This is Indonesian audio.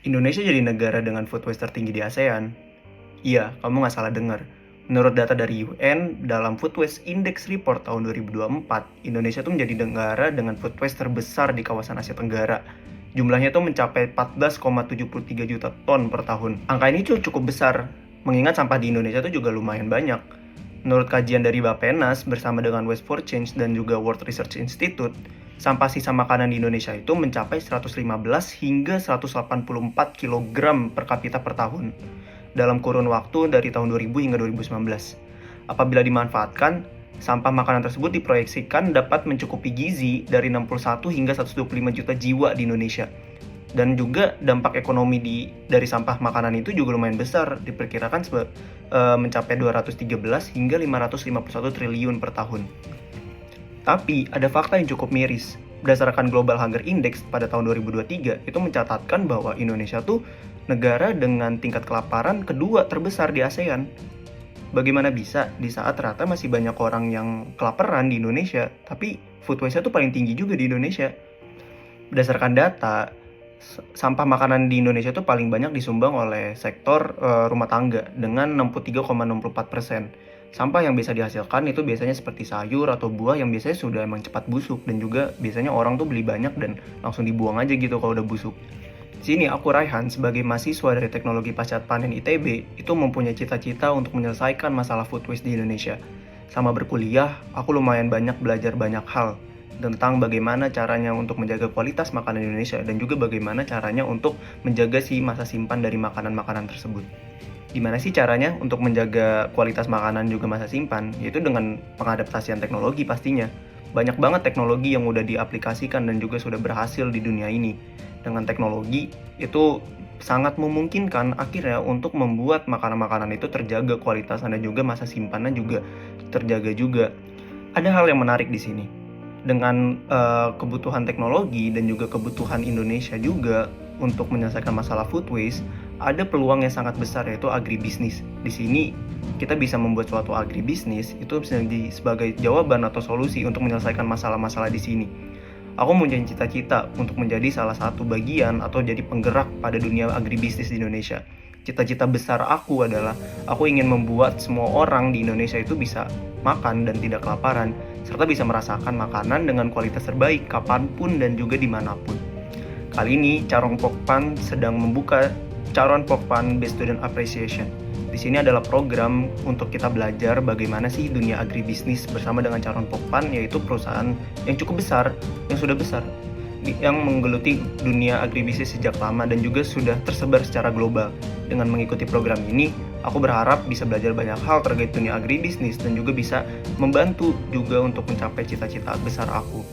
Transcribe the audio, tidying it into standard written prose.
Indonesia jadi negara dengan food waste tertinggi di ASEAN. Iya, kamu nggak salah dengar. Menurut data dari UN, dalam Food Waste Index Report tahun 2024, Indonesia tuh menjadi negara dengan food waste terbesar di kawasan Asia Tenggara. Jumlahnya tuh mencapai 14,73 juta ton per tahun. Angka ini tuh cukup besar, mengingat sampah di Indonesia tuh juga lumayan banyak. Menurut kajian dari Bappenas bersama dengan Waste for Change dan juga World Research Institute, sampah sisa makanan di Indonesia itu mencapai 115 hingga 184 kg per kapita per tahun dalam kurun waktu dari tahun 2000 hingga 2019. Apabila dimanfaatkan, sampah makanan tersebut diproyeksikan dapat mencukupi gizi dari 61 hingga 125 juta jiwa di Indonesia. Dan juga dampak ekonomi dari sampah makanan itu juga lumayan besar, diperkirakan mencapai 213 hingga 551 triliun per tahun. Tapi ada fakta yang cukup miris. Berdasarkan Global Hunger Index pada tahun 2023, itu mencatatkan bahwa Indonesia tuh negara dengan tingkat kelaparan kedua terbesar di ASEAN. Bagaimana bisa di saat ternyata masih banyak orang yang kelaparan di Indonesia, tapi food waste-nya tuh paling tinggi juga di Indonesia. Berdasarkan data, sampah makanan di Indonesia tuh paling banyak disumbang oleh sektor rumah tangga dengan 63,64%. Sampah yang bisa dihasilkan itu biasanya seperti sayur atau buah yang biasanya sudah emang cepat busuk, dan juga biasanya orang tuh beli banyak dan langsung dibuang aja gitu kalau udah busuk. Di sini aku Raihan sebagai mahasiswa dari Teknologi Pascapanen ITB itu mempunyai cita-cita untuk menyelesaikan masalah food waste di Indonesia. Sama berkuliah, aku lumayan banyak belajar banyak hal tentang bagaimana caranya untuk menjaga kualitas makanan Indonesia dan juga bagaimana caranya untuk menjaga si masa simpan dari makanan-makanan tersebut. Gimana sih caranya untuk menjaga kualitas makanan juga masa simpan? Yaitu dengan pengadaptasian teknologi pastinya. Banyak banget teknologi yang udah diaplikasikan dan juga sudah berhasil di dunia ini. Dengan teknologi, itu sangat memungkinkan akhirnya untuk membuat makanan-makanan itu terjaga kualitasnya dan juga masa simpannya juga terjaga juga. Ada hal yang menarik di sini. Dengan kebutuhan teknologi dan juga kebutuhan Indonesia juga untuk menyelesaikan masalah food waste, ada peluang yang sangat besar yaitu agribisnis. Di sini kita bisa membuat suatu agribisnis itu sebagai jawaban atau solusi untuk menyelesaikan masalah-masalah di sini. Aku mempunyai cita-cita untuk menjadi salah satu bagian atau jadi penggerak pada dunia agribisnis di Indonesia. Cita-cita besar aku adalah aku ingin membuat semua orang di Indonesia itu bisa makan dan tidak kelaparan, serta bisa merasakan makanan dengan kualitas terbaik kapanpun dan juga dimanapun. Kali ini Carong Pokpan sedang membuka Carong Pokpan Best Student Appreciation. Di sini adalah program untuk kita belajar bagaimana sih dunia agribisnis bersama dengan Carong Pokpan, yaitu perusahaan yang cukup besar, yang sudah besar, yang menggeluti dunia agribisnis sejak lama dan juga sudah tersebar secara global. Dengan mengikuti program ini, aku berharap bisa belajar banyak hal terkait dunia agribisnis dan juga bisa membantu juga untuk mencapai cita-cita besar aku.